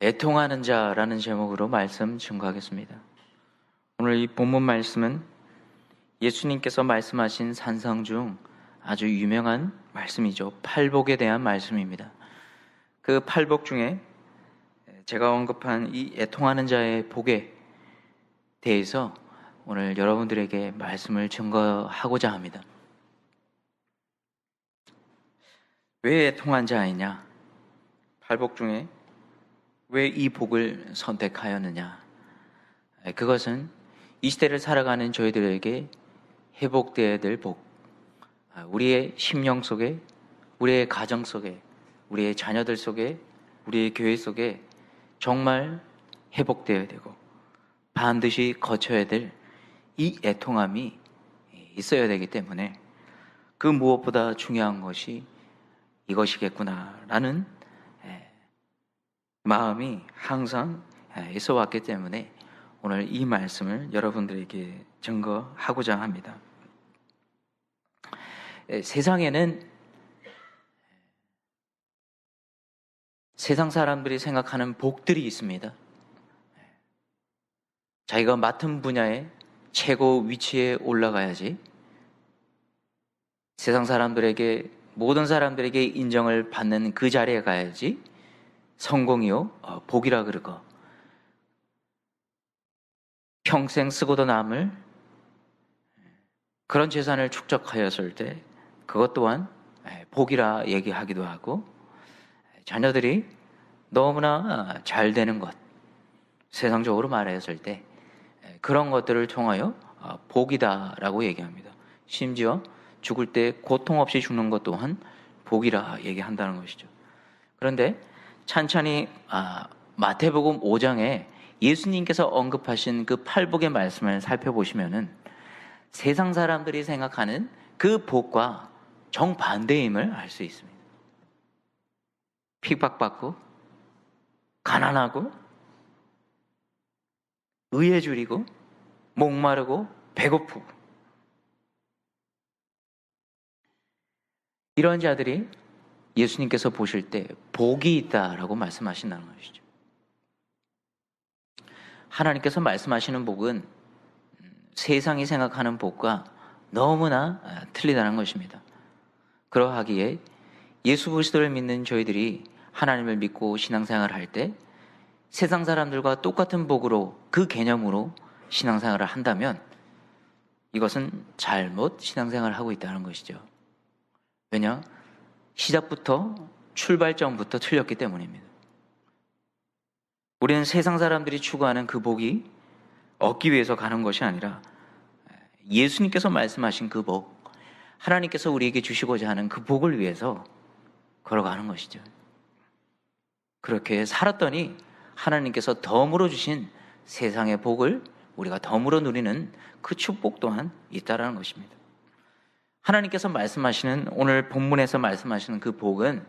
애통하는 자라는 제목으로 말씀 증거하겠습니다. 오늘 이 본문 말씀은 예수님께서 말씀하신 산상 중 아주 유명한 말씀이죠. 팔복에 대한 말씀입니다. 그 팔복 중에 제가 언급한 이 애통하는 자의 복에 대해서 오늘 여러분들에게 말씀을 증거하고자 합니다. 왜 애통한 자이냐? 팔복 중에 왜 이 복을 선택하였느냐? 그것은 이 시대를 살아가는 저희들에게 회복되어야 될 복, 우리의 심령 속에, 우리의 가정 속에, 우리의 자녀들 속에, 우리의 교회 속에 정말 회복되어야 되고 반드시 거쳐야 될 이 애통함이 있어야 되기 때문에 그 무엇보다 중요한 것이 이것이겠구나라는 마음이 항상 있어 왔기 때문에 오늘 이 말씀을 여러분들에게 증거하고자 합니다. 세상에는 세상 사람들이 생각하는 복들이 있습니다. 자기가 맡은 분야에 최고 위치에 올라가야지, 세상 사람들에게, 모든 사람들에게 인정을 받는 그 자리에 가야지 성공이요 복이라 그러고, 평생 쓰고도 남을 그런 재산을 축적하였을 때 그것 또한 복이라 얘기하기도 하고, 자녀들이 너무나 잘 되는 것, 세상적으로 말했을 때 그런 것들을 통하여 복이다라고 얘기합니다. 심지어 죽을 때 고통 없이 죽는 것 또한 복이라 얘기한다는 것이죠. 그런데 찬찬히 마태복음 5장에 예수님께서 언급하신 그 팔복의 말씀을 살펴보시면은 세상 사람들이 생각하는 그 복과 정반대임을 알 수 있습니다. 핍박받고 가난하고 의에 줄이고 목마르고 배고프고, 이런 자들이 예수님께서 보실 때 복이 있다라고 말씀하신다는 것이죠. 하나님께서 말씀하시는 복은 세상이 생각하는 복과 너무나 틀리다는 것입니다. 그러하기에 예수 그리스도를 믿는 저희들이 하나님을 믿고 신앙생활을 할 때 세상 사람들과 똑같은 복으로, 그 개념으로 신앙생활을 한다면 이것은 잘못 신앙생활을 하고 있다는 것이죠. 왜냐? 시작부터, 출발점부터 틀렸기 때문입니다. 우리는 세상 사람들이 추구하는 그 복이 얻기 위해서 가는 것이 아니라 예수님께서 말씀하신 그 복, 하나님께서 우리에게 주시고자 하는 그 복을 위해서 걸어가는 것이죠. 그렇게 살았더니 하나님께서 덤으로 주신 세상의 복을 우리가 덤으로 누리는 그 축복 또한 있다라는 것입니다. 하나님께서 말씀하시는, 오늘 본문에서 말씀하시는 그 복은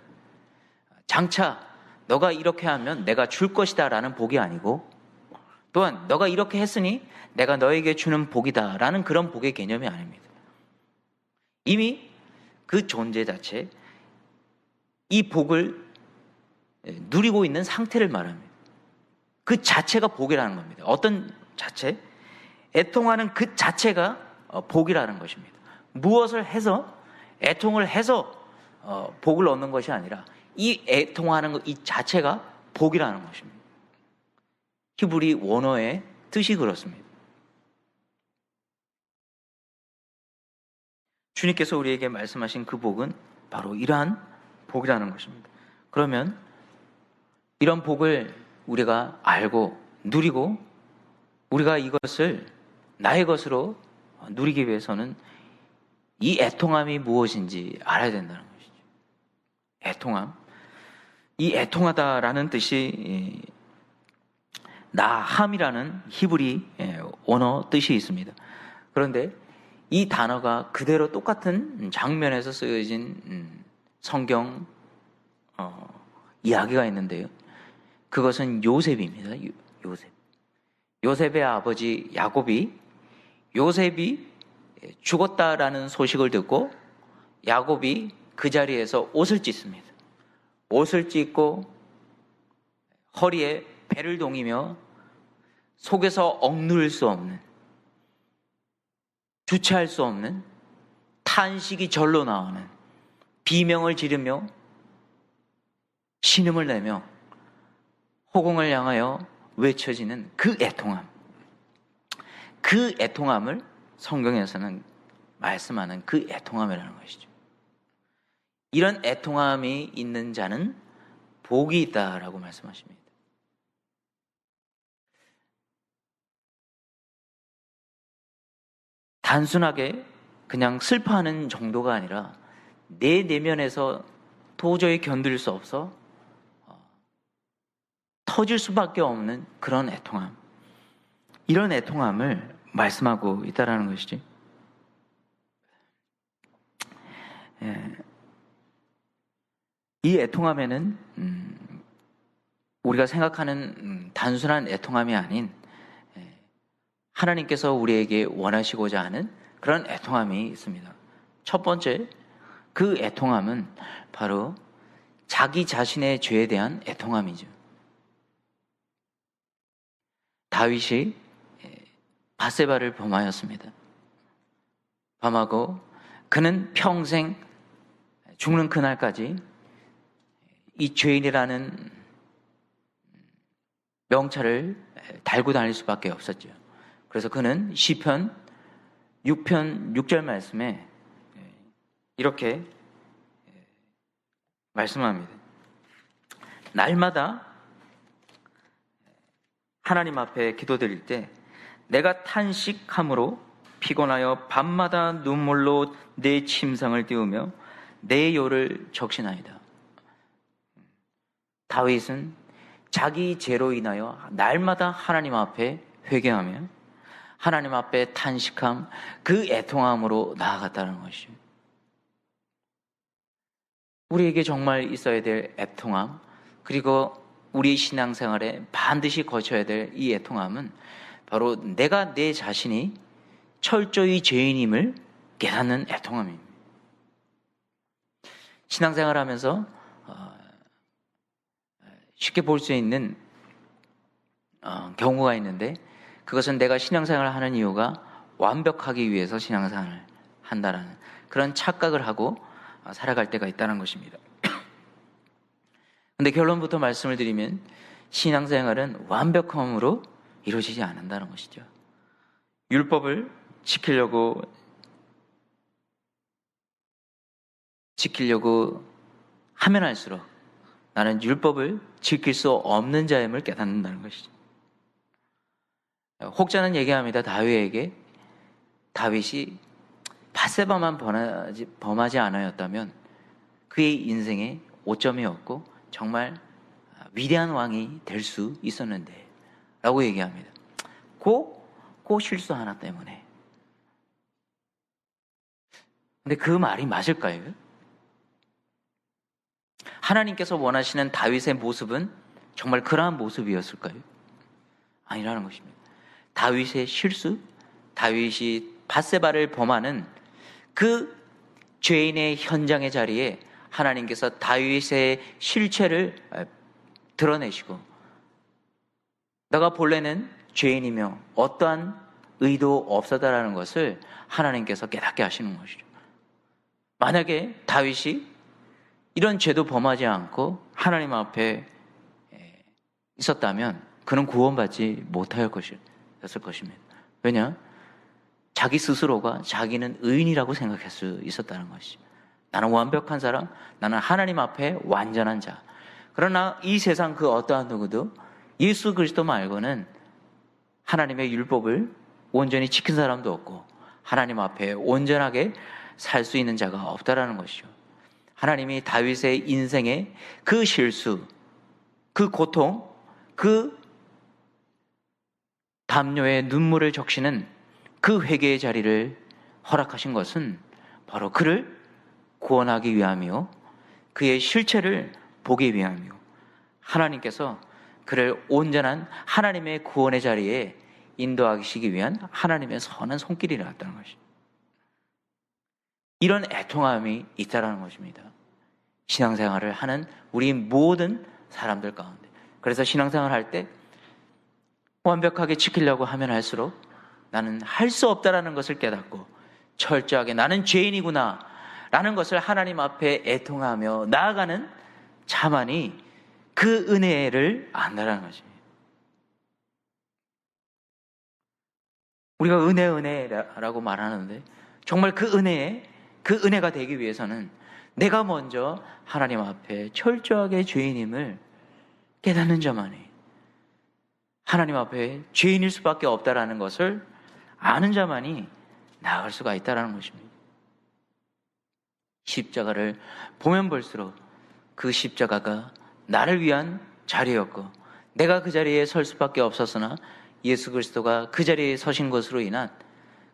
장차 너가 이렇게 하면 내가 줄 것이다 라는 복이 아니고, 또한 너가 이렇게 했으니 내가 너에게 주는 복이다 라는 그런 복의 개념이 아닙니다. 이미 그 존재 자체, 이 복을 누리고 있는 상태를 말합니다. 그 자체가 복이라는 겁니다. 어떤 자체? 애통하는 그 자체가 복이라는 것입니다. 무엇을 해서, 애통을 해서 복을 얻는 것이 아니라 이 애통하는 것, 이 자체가 복이라는 것입니다. 히브리 원어의 뜻이 그렇습니다. 주님께서 우리에게 말씀하신 그 복은 바로 이러한 복이라는 것입니다. 그러면 이런 복을 우리가 알고 누리고 우리가 이것을 나의 것으로 누리기 위해서는 이 애통함이 무엇인지 알아야 된다는 것이죠. 애통함. 이 애통하다라는 뜻이 나함이라는 히브리 원어 뜻이 있습니다. 그런데 이 단어가 그대로 똑같은 장면에서 쓰여진 성경 이야기가 있는데요. 그것은 요셉입니다. 요셉의 아버지 야곱이, 요셉이 죽었다라는 소식을 듣고 야곱이 그 자리에서 옷을 찢습니다. 옷을 찢고 허리에 배를 동이며 속에서 억누를 수 없는, 주체할 수 없는 탄식이 절로 나오는, 비명을 지르며 신음을 내며 호공을 향하여 외쳐지는 그 애통함, 그 애통함을 성경에서는 말씀하는 그 애통함이라는 것이죠. 이런 애통함이 있는 자는 복이 있다라고 말씀하십니다. 단순하게 그냥 슬퍼하는 정도가 아니라 내 내면에서 도저히 견딜 수 없어 터질 수밖에 없는 그런 애통함, 이런 애통함을 말씀하고 있다라는 것이지. 이 애통함에는 우리가 생각하는 단순한 애통함이 아닌 하나님께서 우리에게 원하시고자 하는 그런 애통함이 있습니다. 첫 번째, 그 애통함은 바로 자기 자신의 죄에 대한 애통함이죠. 다윗이 밧세바를 범하였습니다. 범하고 그는 평생 죽는 그날까지 이 죄인이라는 명찰을 달고 다닐 수밖에 없었죠. 그래서 그는 시편 6편 6절 말씀에 이렇게 말씀합니다. 날마다 하나님 앞에 기도드릴 때 내가 탄식함으로 피곤하여 밤마다 눈물로 내 침상을 띄우며 내 요를 적시나이다. 다윗은 자기 죄로 인하여 날마다 하나님 앞에 회개하며 하나님 앞에 탄식함, 그 애통함으로 나아갔다는 것이죠. 우리에게 정말 있어야 될 애통함, 그리고 우리 신앙생활에 반드시 거쳐야 될 이 애통함은 바로 내가 내 자신이 철저히 죄인임을 깨닫는 애통함입니다. 신앙생활하면서 쉽게 볼 수 있는 경우가 있는데, 그것은 내가 신앙생활을 하는 이유가 완벽하기 위해서 신앙생활을 한다라는 그런 착각을 하고 살아갈 때가 있다는 것입니다. 근데 결론부터 말씀을 드리면 신앙생활은 완벽함으로 이루어지지 않는다는 것이죠. 율법을 지키려고 하면 할수록 나는 율법을 지킬 수 없는 자임을 깨닫는다는 것이죠. 혹자는 얘기합니다. 다윗이 밧세바만 범하지 않았다면 그의 인생에 오점이었고 정말 위대한 왕이 될 수 있었는데 라고 얘기합니다. 그 실수 하나 때문에. 근데 그 말이 맞을까요? 하나님께서 원하시는 다윗의 모습은 정말 그러한 모습이었을까요? 아니라는 것입니다. 다윗의 실수, 다윗이 밧세바를 범하는 그 죄인의 현장의 자리에 하나님께서 다윗의 실체를 드러내시고, 너가 본래는 죄인이며 어떠한 의도 없었다라는 것을 하나님께서 깨닫게 하시는 것이죠. 만약에 다윗이 이런 죄도 범하지 않고 하나님 앞에 있었다면 그는 구원받지 못할 것이었을 것입니다. 왜냐? 자기 스스로가 자기는 의인이라고 생각할 수 있었다는 것이죠. 나는 완벽한 사람, 나는 하나님 앞에 완전한 자. 그러나 이 세상 그 어떠한 누구도 예수 그리스도 말고는 하나님의 율법을 온전히 지킨 사람도 없고 하나님 앞에 온전하게 살 수 있는 자가 없다라는 것이죠. 하나님이 다윗의 인생의 그 실수, 그 고통, 그 담요에 눈물을 적시는 그 회개의 자리를 허락하신 것은 바로 그를 구원하기 위함이요, 그의 실체를 보기 위함이요, 하나님께서 그를 온전한 하나님의 구원의 자리에 인도하시기 위한 하나님의 선한 손길이라는 것입니다. 이런 애통함이 있다라는 것입니다. 신앙생활을 하는 우리 모든 사람들 가운데 그래서 신앙생활 할 때 완벽하게 지키려고 하면 할수록 나는 할 수 없다라는 것을 깨닫고 철저하게 나는 죄인이구나 라는 것을 하나님 앞에 애통하며 나아가는 자만이 그 은혜를 안다라는 것입니다. 우리가 은혜라고 말하는데 정말 그 은혜가 되기 위해서는 내가 먼저 하나님 앞에 철저하게 죄인임을 깨닫는 자만이, 하나님 앞에 죄인일 수밖에 없다라는 것을 아는 자만이 나아갈 수가 있다는 것입니다. 십자가를 보면 볼수록 그 십자가가 나를 위한 자리였고 내가 그 자리에 설 수밖에 없었으나 예수 그리스도가 그 자리에 서신 것으로 인한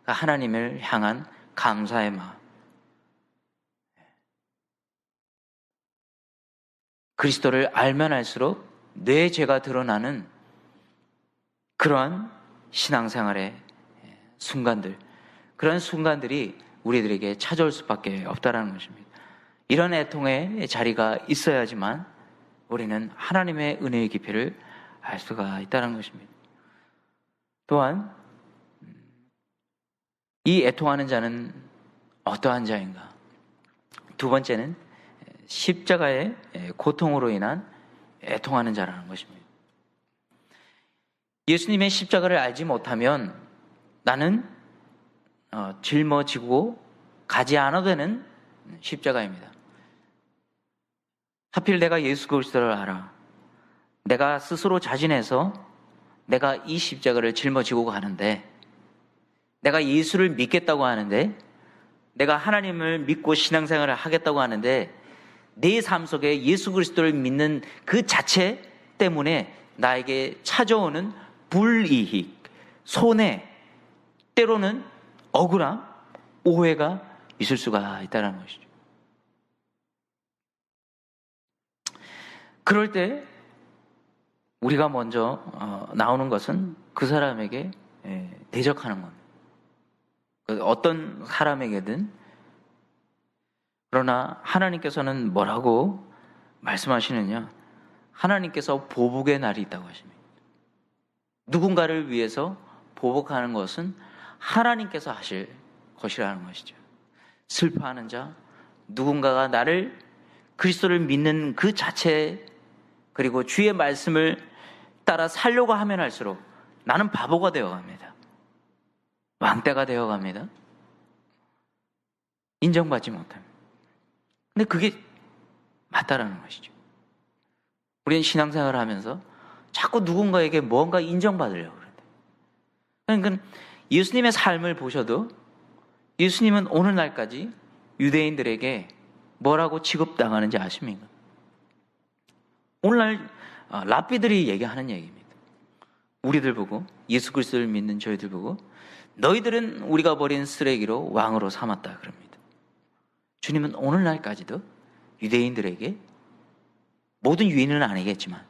하나님을 향한 감사의 마음, 그리스도를 알면 알수록 내 죄가 드러나는 그러한 신앙생활의 순간들, 그런 순간들이 우리들에게 찾아올 수밖에 없다는 것입니다. 이런 애통의 자리가 있어야지만 우리는 하나님의 은혜의 깊이를 알 수가 있다는 것입니다. 또한 이 애통하는 자는 어떠한 자인가? 두 번째는 십자가의 고통으로 인한 애통하는 자라는 것입니다. 예수님의 십자가를 알지 못하면 나는 짊어지고 가지 않아도 되는 십자가입니다. 하필 내가 예수 그리스도를 알아, 내가 스스로 자진해서 내가 이 십자가를 짊어지고 가는데, 내가 예수를 믿겠다고 하는데, 내가 하나님을 믿고 신앙생활을 하겠다고 하는데 내 삶 속에 예수 그리스도를 믿는 그 자체 때문에 나에게 찾아오는 불이익, 손해, 때로는 억울함, 오해가 있을 수가 있다는 것이죠. 그럴 때 우리가 먼저 나오는 것은 그 사람에게 대적하는 겁니다. 어떤 사람에게든. 그러나 하나님께서는 뭐라고 말씀하시느냐? 하나님께서 보복의 날이 있다고 하십니다. 누군가를 위해서 보복하는 것은 하나님께서 하실 것이라는 것이죠. 슬퍼하는 자, 누군가가 나를, 그리스도를 믿는 그 자체, 그리고 주의 말씀을 따라 살려고 하면 할수록 나는 바보가 되어갑니다. 왕따가 되어갑니다. 인정받지 못합니다. 근데 그게 맞다라는 것이죠. 우리는 신앙생활을 하면서 자꾸 누군가에게 뭔가 인정받으려고 그래요. 그러니까 예수님의 삶을 보셔도 예수님은 오늘날까지 유대인들에게 뭐라고 취급당하는지 아십니까? 오늘날 랍비들이 얘기하는 얘기입니다. 우리들 보고, 예수 그리스도를 믿는 저희들 보고, 너희들은 우리가 버린 쓰레기로 왕으로 삼았다 그럽니다. 주님은 오늘날까지도 유대인들에게, 모든 유인은 아니겠지만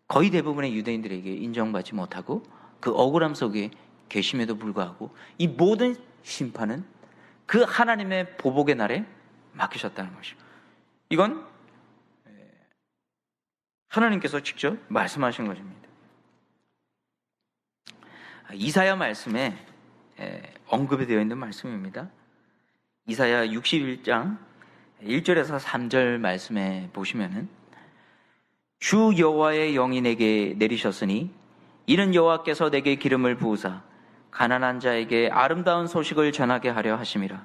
거의 대부분의 유대인들에게 인정받지 못하고 그 억울함 속에 계심에도 불구하고 이 모든 심판은 그 하나님의 보복의 날에 맡기셨다는 것이죠. 이건 하나님께서 직접 말씀하신 것입니다. 이사야 말씀에 언급이 되어 있는 말씀입니다. 이사야 61장 1절에서 3절 말씀에 보시면은, 주 여호와의 영이 내게 내리셨으니 이는 여호와께서 내게 기름을 부으사 가난한 자에게 아름다운 소식을 전하게 하려 하심이라.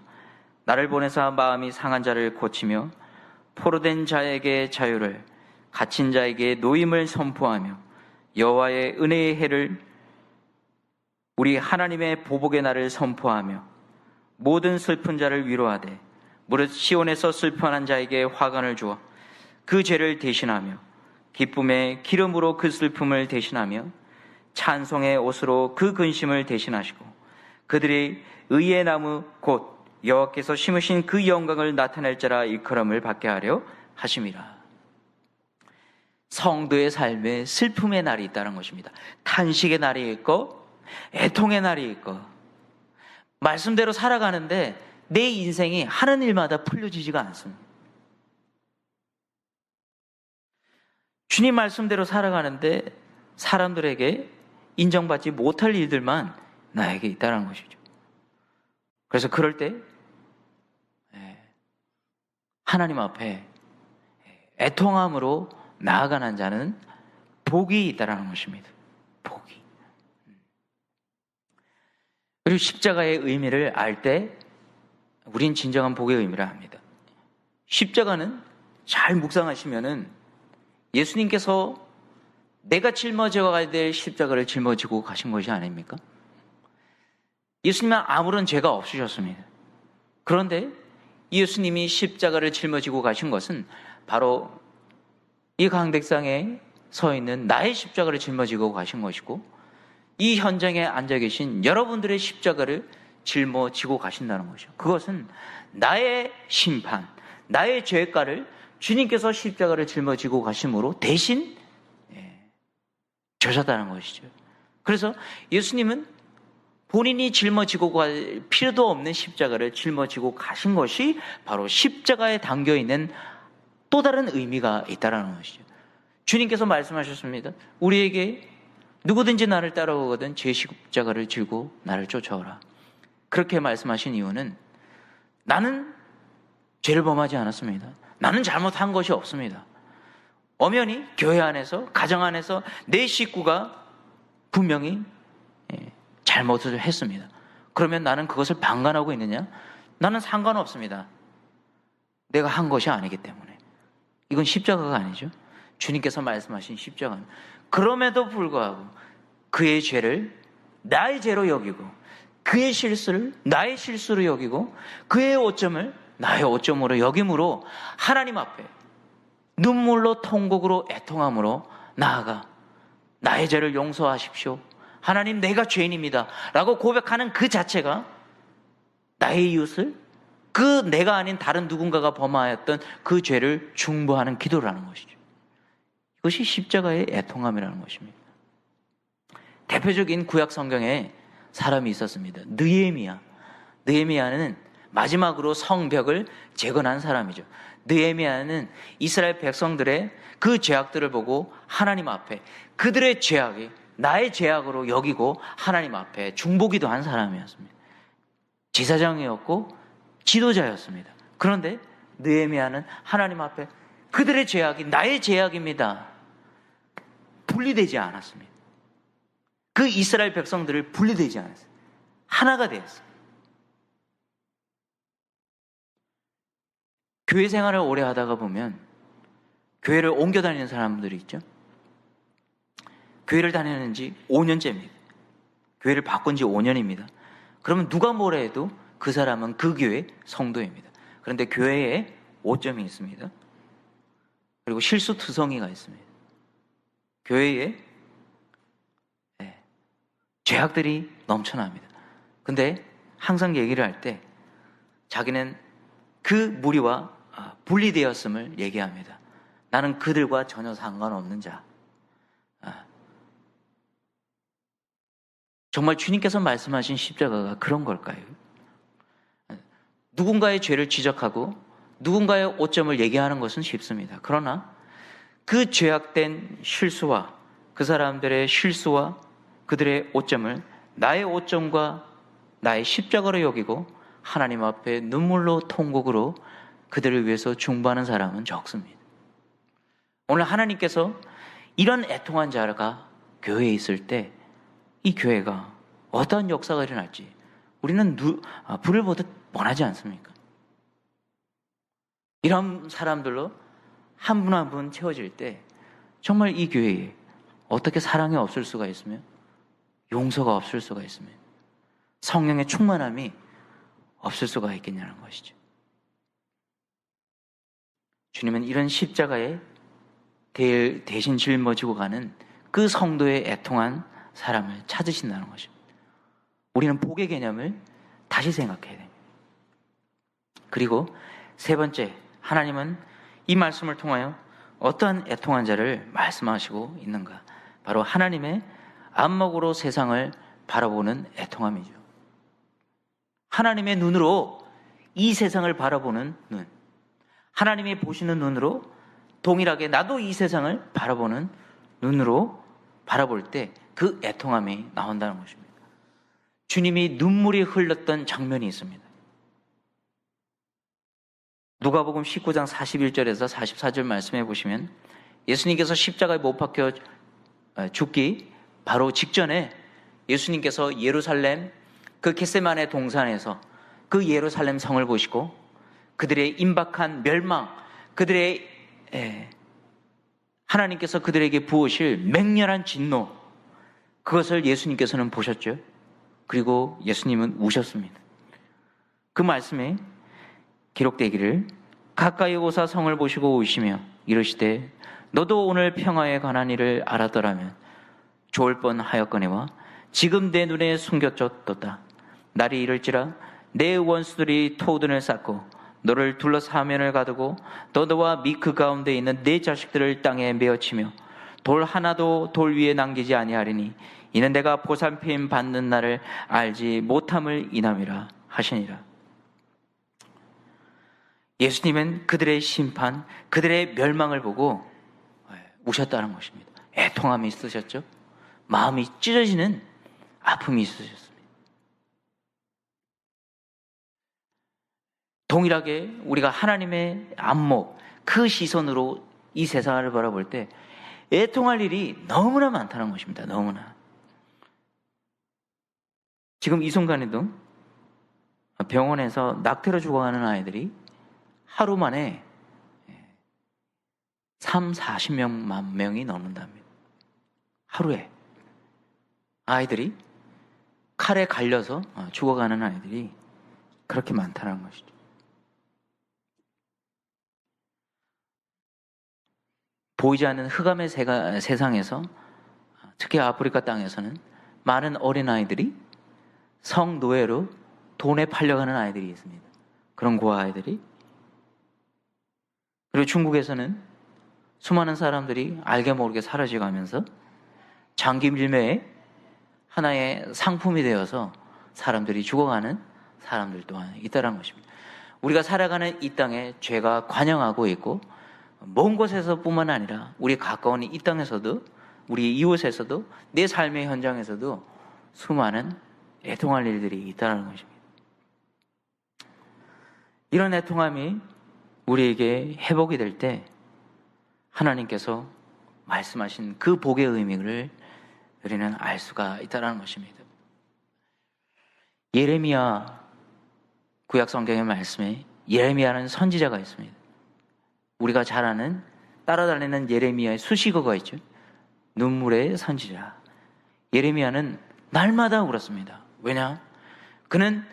나를 보내사 마음이 상한 자를 고치며 포로된 자에게 자유를, 갇힌 자에게 노임을 선포하며 여호와의 은혜의 해를, 우리 하나님의 보복의 날을 선포하며 모든 슬픈 자를 위로하되 무릇 시온에서 슬퍼하는 자에게 화관을 주어 그 죄를 대신하며 기쁨의 기름으로 그 슬픔을 대신하며 찬송의 옷으로 그 근심을 대신하시고 그들이 의의 나무 곧 여호와께서 심으신 그 영광을 나타낼 자라 일컬음을 받게 하려 하심이라. 성도의 삶에 슬픔의 날이 있다는 것입니다. 탄식의 날이 있고 애통의 날이 있고, 말씀대로 살아가는데 내 인생이 하는 일마다 풀려지지가 않습니다. 주님 말씀대로 살아가는데 사람들에게 인정받지 못할 일들만 나에게 있다는 것이죠. 그래서 그럴 때 하나님 앞에 애통함으로 나아가는 자는 복이 있다는 것입니다. 복이. 그리고 십자가의 의미를 알 때 우린 진정한 복의 의미를 압니다. 십자가는 잘 묵상하시면은 예수님께서 내가 짊어져야 될 십자가를 짊어지고 가신 것이 아닙니까? 예수님은 아무런 죄가 없으셨습니다. 그런데 예수님이 십자가를 짊어지고 가신 것은 바로 이 강백상에 서 있는 나의 십자가를 짊어지고 가신 것이고, 이 현장에 앉아 계신 여러분들의 십자가를 짊어지고 가신다는 것이죠. 그것은 나의 심판, 나의 죄가를 주님께서 십자가를 짊어지고 가심으로 대신 져셨다는 것이죠. 그래서 예수님은 본인이 짊어지고 갈 필요도 없는 십자가를 짊어지고 가신 것이 바로 십자가에 담겨있는 또 다른 의미가 있다는 것이죠. 주님께서 말씀하셨습니다. 우리에게 누구든지 나를 따라오거든 제 십자가를 지고 나를 쫓아오라. 그렇게 말씀하신 이유는 나는 죄를 범하지 않았습니다. 나는 잘못한 것이 없습니다. 엄연히 교회 안에서, 가정 안에서 내 식구가 분명히 잘못을 했습니다. 그러면 나는 그것을 방관하고 있느냐? 나는 상관없습니다. 내가 한 것이 아니기 때문에. 이건 십자가가 아니죠. 주님께서 말씀하신 십자가는. 그럼에도 불구하고 그의 죄를 나의 죄로 여기고, 그의 실수를 나의 실수로 여기고, 그의 오점을 나의 오점으로 여김으로 하나님 앞에 눈물로 통곡으로 애통함으로 나아가 나의 죄를 용서하십시오. 하나님, 내가 죄인입니다 라고 고백하는 그 자체가 나의 이웃을, 그 내가 아닌 다른 누군가가 범하였던 그 죄를 중보하는 기도라는 것이죠. 이것이 십자가의 애통함이라는 것입니다. 대표적인 구약 성경에 사람이 있었습니다. 느헤미야는 마지막으로 성벽을 재건한 사람이죠. 느헤미야는 이스라엘 백성들의 그 죄악들을 보고 하나님 앞에 그들의 죄악이 나의 죄악으로 여기고 하나님 앞에 중보기도 한 사람이었습니다. 제사장이었고 지도자였습니다. 그런데 느헤미야는 하나님 앞에 그들의 죄악이 나의 죄악입니다. 분리되지 않았습니다. 그 이스라엘 백성들을 분리되지 않았어요. 하나가 되었어요. 교회 생활을 오래 하다가 보면 교회를 옮겨 다니는 사람들이 있죠. 교회를 다니는 지 5년째입니다. 교회를 바꾼 지 5년입니다. 그러면 누가 뭐라 해도 그 사람은 그 교회 성도입니다. 그런데 교회에 오점이 있습니다. 그리고 실수투성이가 있습니다. 교회에 죄악들이 넘쳐납니다. 근데 항상 얘기를 할 때 자기는 그 무리와 분리되었음을 얘기합니다. 나는 그들과 전혀 상관없는 자. 정말 주님께서 말씀하신 십자가가 그런 걸까요? 누군가의 죄를 지적하고 누군가의 오점을 얘기하는 것은 쉽습니다. 그러나 그 죄악된 실수와 그 사람들의 실수와 그들의 오점을 나의 오점과 나의 십자가로 여기고 하나님 앞에 눈물로 통곡으로 그들을 위해서 중보하는 사람은 적습니다. 오늘 하나님께서 이런 애통한 자가 교회에 있을 때 이 교회가 어떠한 역사가 일어날지 우리는 불을 보듯 뻔하지 않습니까? 이런 사람들로 한 분 한 분 채워질 때 정말 이 교회에 어떻게 사랑이 없을 수가 있으며 용서가 없을 수가 있으며 성령의 충만함이 없을 수가 있겠냐는 것이죠. 주님은 이런 십자가에 대신 짊어지고 가는 그 성도의 애통한 사람을 찾으신다는 것입니다. 우리는 복의 개념을 다시 생각해야 됩니다. 그리고 세 번째, 하나님은 이 말씀을 통하여 어떠한 애통한 자를 말씀하시고 있는가? 바로 하나님의 안목으로 세상을 바라보는 애통함이죠. 하나님의 눈으로 이 세상을 바라보는 눈, 하나님이 보시는 눈으로 동일하게 나도 이 세상을 바라보는 눈으로 바라볼 때 그 애통함이 나온다는 것입니다. 주님이 눈물이 흘렀던 장면이 있습니다. 누가복음 19장 41절에서 44절 말씀해 보시면 예수님께서 십자가에 못 박혀 죽기 바로 직전에 예수님께서 예루살렘 그 겟세마네 동산에서 그 예루살렘 성을 보시고 그들의 임박한 멸망, 그들의 하나님께서 그들에게 부으실 맹렬한 진노, 그것을 예수님께서는 보셨죠. 그리고 예수님은 우셨습니다. 그 말씀에 기록되기를 가까이 오사 성을 보시고 우시며 이르시되 너도 오늘 평화에 관한 일을 알았더라면 좋을 뻔하였거니와 지금 내 눈에 숨겨졌도다. 날이 이를지라 내 원수들이 토둔을 쌓고 너를 둘러 사면을 가두고 또 너와 및 그 가운데 있는 네 자식들을 땅에 메어치며 돌 하나도 돌 위에 남기지 아니하리니 이는 내가 보살핌 받는 날을 알지 못함을 인함이라 하시니라. 예수님은 그들의 심판, 그들의 멸망을 보고 우셨다는 것입니다. 애통함이 있으셨죠. 마음이 찢어지는 아픔이 있으셨습니다. 동일하게 우리가 하나님의 안목, 그 시선으로 이 세상을 바라볼 때 애통할 일이 너무나 많다는 것입니다. 너무나. 지금 이 순간에도 병원에서 낙태로 죽어가는 아이들이 하루 만에 40만 명이 넘는답니다. 하루에. 아이들이 칼에 갈려서 죽어가는 아이들이 그렇게 많다는 것이죠. 보이지 않는 흑암의 세상에서 특히 아프리카 땅에서는 많은 어린아이들이 성노예로 돈에 팔려가는 아이들이 있습니다. 그런 고아 아이들이. 그리고 중국에서는 수많은 사람들이 알게 모르게 사라져가면서 장기 밀매의 하나의 상품이 되어서 사람들이 죽어가는 사람들 또한 있다는 것입니다. 우리가 살아가는 이 땅에 죄가 관영하고 있고 먼 곳에서 뿐만 아니라 우리 가까운 이 땅에서도 우리 이웃에서도 내 삶의 현장에서도 수많은 애통할 일들이 있다는 것입니다. 이런 애통함이 우리에게 회복이 될 때 하나님께서 말씀하신 그 복의 의미를 우리는 알 수가 있다는 것입니다. 예레미야 구약 성경의 말씀에 예레미야는 선지자가 있습니다. 우리가 잘 아는 따라다니는 예레미야의 수식어가 있죠. 눈물의 선지자. 예레미야는 날마다 울었습니다. 왜냐? 그는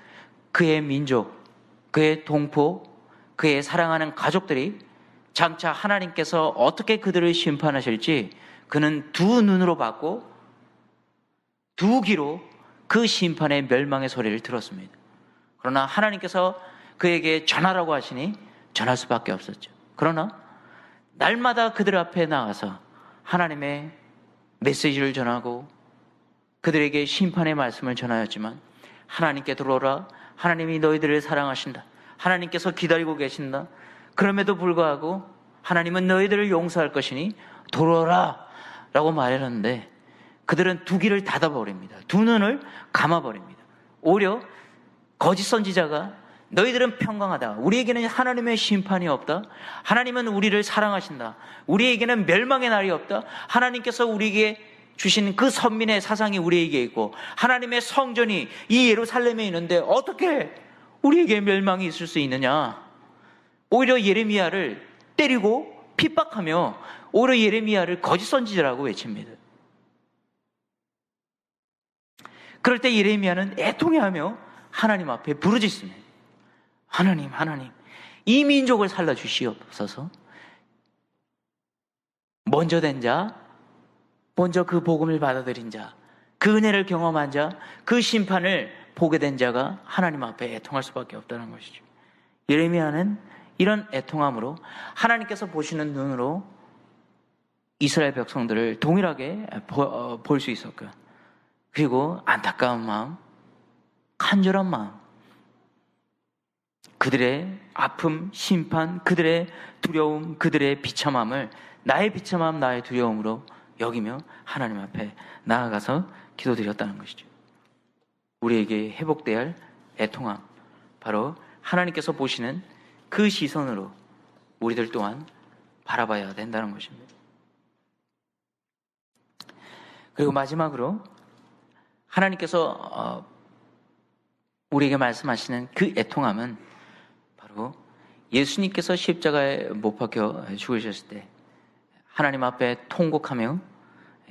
그의 민족, 그의 동포, 그의 사랑하는 가족들이 장차 하나님께서 어떻게 그들을 심판하실지 그는 두 눈으로 봤고 두 귀로 그 심판의 멸망의 소리를 들었습니다. 그러나 하나님께서 그에게 전하라고 하시니 전할 수밖에 없었죠. 그러나 날마다 그들 앞에 나가서 하나님의 메시지를 전하고 그들에게 심판의 말씀을 전하였지만 하나님께 돌아오라. 하나님이 너희들을 사랑하신다. 하나님께서 기다리고 계신다. 그럼에도 불구하고 하나님은 너희들을 용서할 것이니 돌아오라 라고 말했는데 그들은 두 귀를 닫아버립니다. 두 눈을 감아버립니다. 오히려 거짓 선지자가 너희들은 평강하다. 우리에게는 하나님의 심판이 없다. 하나님은 우리를 사랑하신다. 우리에게는 멸망의 날이 없다. 하나님께서 우리에게 주신 그 선민의 사상이 우리에게 있고 하나님의 성전이 이 예루살렘에 있는데 어떻게 우리에게 멸망이 있을 수 있느냐. 오히려 예레미야를 때리고 핍박하며 오히려 예레미야를 거짓 선지자라고 외칩니다. 그럴 때 예레미야는 애통해하며 하나님 앞에 부르짖습니다. 하나님, 이 민족을 살려주시옵소서. 먼저 된 자, 먼저 그 복음을 받아들인 자, 그 은혜를 경험한 자, 그 심판을 보게 된 자가 하나님 앞에 애통할 수밖에 없다는 것이죠. 예레미야는 이런 애통함으로 하나님께서 보시는 눈으로 이스라엘 백성들을 동일하게 볼 수 있었고요. 그리고 안타까운 마음, 간절한 마음, 그들의 아픔, 심판, 그들의 두려움, 그들의 비참함을 나의 비참함, 나의 두려움으로 여기며 하나님 앞에 나아가서 기도드렸다는 것이죠. 우리에게 회복돼야 할 애통함, 바로 하나님께서 보시는 그 시선으로 우리들 또한 바라봐야 된다는 것입니다. 그리고 마지막으로 하나님께서 우리에게 말씀하시는 그 애통함은 바로 예수님께서 십자가에 못 박혀 죽으셨을 때 하나님 앞에 통곡하며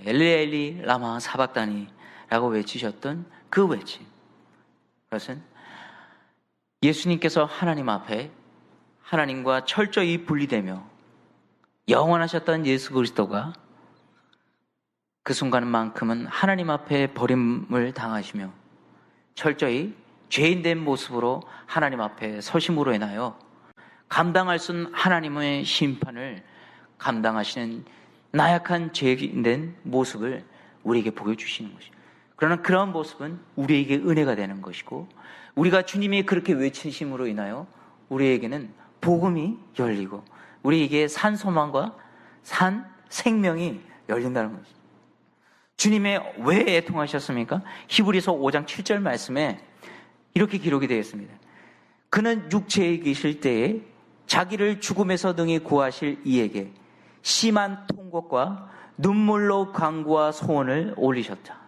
엘리 엘리 라마 사박다니라고 외치셨던 그 외침, 그것은 예수님께서 하나님 앞에 하나님과 철저히 분리되며 영원하셨던 예수 그리스도가 그 순간만큼은 하나님 앞에 버림을 당하시며 철저히 죄인된 모습으로 하나님 앞에 서심으로 인하여 감당할 수 없는 하나님의 심판을 감당하시는 나약한 죄인된 모습을 우리에게 보여주시는 것이죠. 그러나 그러한 모습은 우리에게 은혜가 되는 것이고, 우리가 주님이 그렇게 외치심으로 인하여 우리에게는 복음이 열리고 우리에게 산 소망과 산 생명이 열린다는 것이죠. 주님의 왜 애통하셨습니까? 히브리서 5장 7절 말씀에 이렇게 기록이 되어 있습니다. 그는 육체에 계실 때에 자기를 죽음에서 능히 구하실 이에게 심한 통곡과 눈물로 간구와 소원을 올리셨다.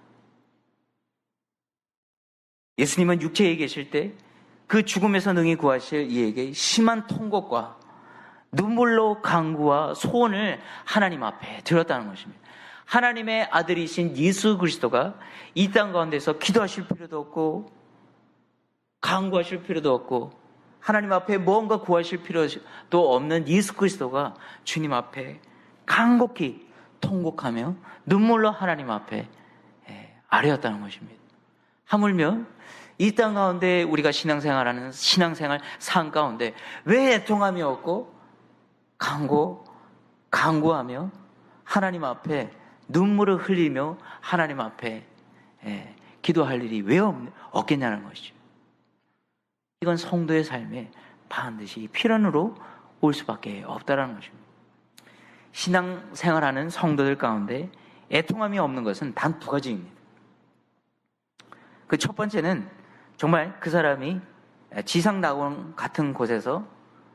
예수님은 육체에 계실 때 그 죽음에서 능히 구하실 이에게 심한 통곡과 눈물로 간구와 소원을 하나님 앞에 드렸다는 것입니다. 하나님의 아들이신 예수 그리스도가 이 땅 가운데서 기도하실 필요도 없고 간구하실 필요도 없고 하나님 앞에 무언가 구하실 필요도 없는 예수 그리스도가 주님 앞에 간곡히 통곡하며 눈물로 하나님 앞에 아뢰었다는 것입니다. 하물며 이 땅 가운데 우리가 신앙생활하는 신앙생활 삶 가운데 왜 애통함이 없고 간구하며 하나님 앞에 눈물을 흘리며 하나님 앞에 기도할 일이 왜 없겠냐는 것이죠. 이건 성도의 삶에 반드시 필연으로 올 수밖에 없다는 것입니다. 신앙생활하는 성도들 가운데 애통함이 없는 것은 단 두 가지입니다. 그 첫 번째는 정말 그 사람이 지상낙원 같은 곳에서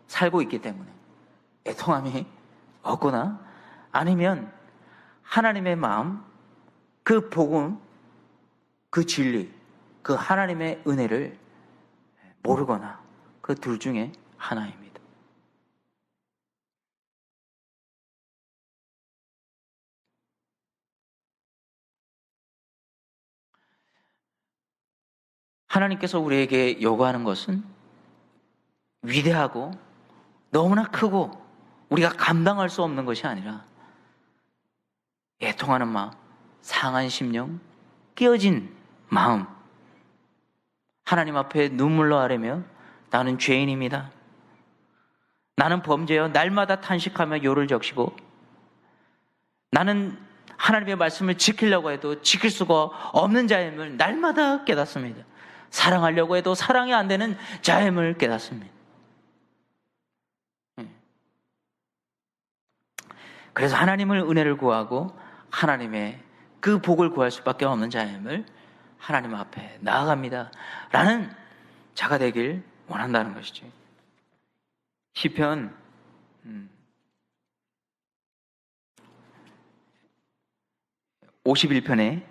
살고 있기 때문에 애통함이 없거나, 아니면 하나님의 마음, 그 복음, 그 진리, 그 하나님의 은혜를 모르거나, 그 둘 중에 하나입니다. 하나님께서 우리에게 요구하는 것은 위대하고 너무나 크고 우리가 감당할 수 없는 것이 아니라 애통하는 마음, 상한 심령, 깨어진 마음, 하나님 앞에 눈물로 아뢰며 나는 죄인입니다, 나는 범죄여, 날마다 탄식하며 요를 적시고 나는 하나님의 말씀을 지키려고 해도 지킬 수가 없는 자임을 날마다 깨닫습니다. 사랑하려고 해도 사랑이 안 되는 자임을 깨닫습니다. 그래서 하나님을 은혜를 구하고 하나님의 그 복을 구할 수밖에 없는 자임을 하나님 앞에 나아갑니다 라는 자가 되길 원한다는 것이죠. 시편 51편에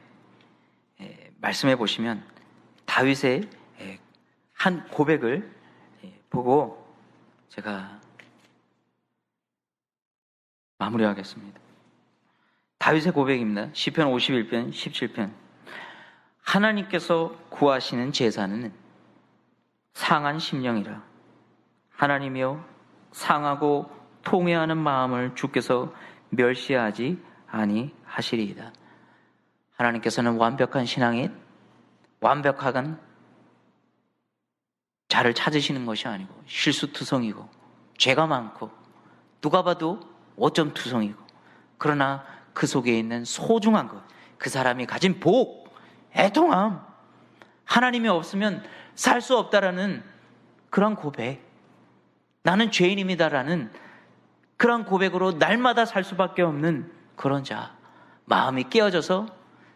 말씀해 보시면 다윗의 한 고백을 보고 제가 마무리하겠습니다. 다윗의 고백입니다. 시편 51편 17편. 하나님께서 구하시는 제사는 상한 심령이라. 하나님이여, 상하고 통회하는 마음을 주께서 멸시하지 아니하시리이다. 하나님께서는 완벽한 신앙인, 완벽한 자를 찾으시는 것이 아니고 실수투성이고 죄가 많고 누가 봐도 오점투성이고, 그러나 그 속에 있는 소중한 것, 그 사람이 가진 복, 애통함, 하나님이 없으면 살 수 없다라는 그런 고백, 나는 죄인입니다라는 그런 고백으로 날마다 살 수밖에 없는 그런 자, 마음이 깨어져서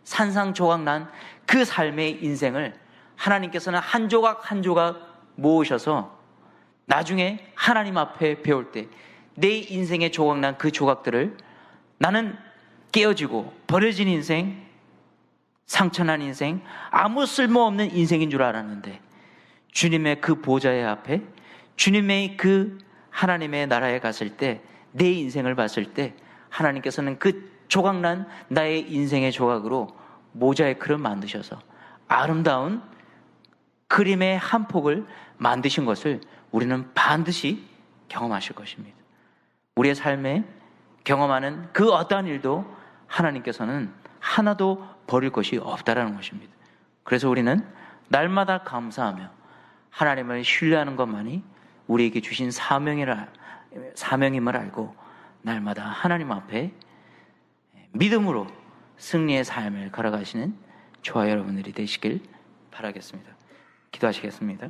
산상조각난 그 삶의 인생을 하나님께서는 한 조각 한 조각 모으셔서 나중에 하나님 앞에 배울 때 내 인생에 조각난 그 조각들을 나는 깨어지고 버려진 인생, 상처난 인생, 아무 쓸모없는 인생인 줄 알았는데 주님의 그 보좌의 앞에, 주님의 그 하나님의 나라에 갔을 때 내 인생을 봤을 때 하나님께서는 그 조각난 나의 인생의 조각으로 모자이크를 만드셔서 아름다운 그림의 한 폭을 만드신 것을 우리는 반드시 경험하실 것입니다. 우리의 삶에 경험하는 그 어떠한 일도 하나님께서는 하나도 버릴 것이 없다라는 것입니다. 그래서 우리는 날마다 감사하며 하나님을 신뢰하는 것만이 우리에게 주신 사명임을 알고 날마다 하나님 앞에 믿음으로 승리의 삶을 걸어가시는 저와 여러분들이 되시길 바라겠습니다. 기도하시겠습니다.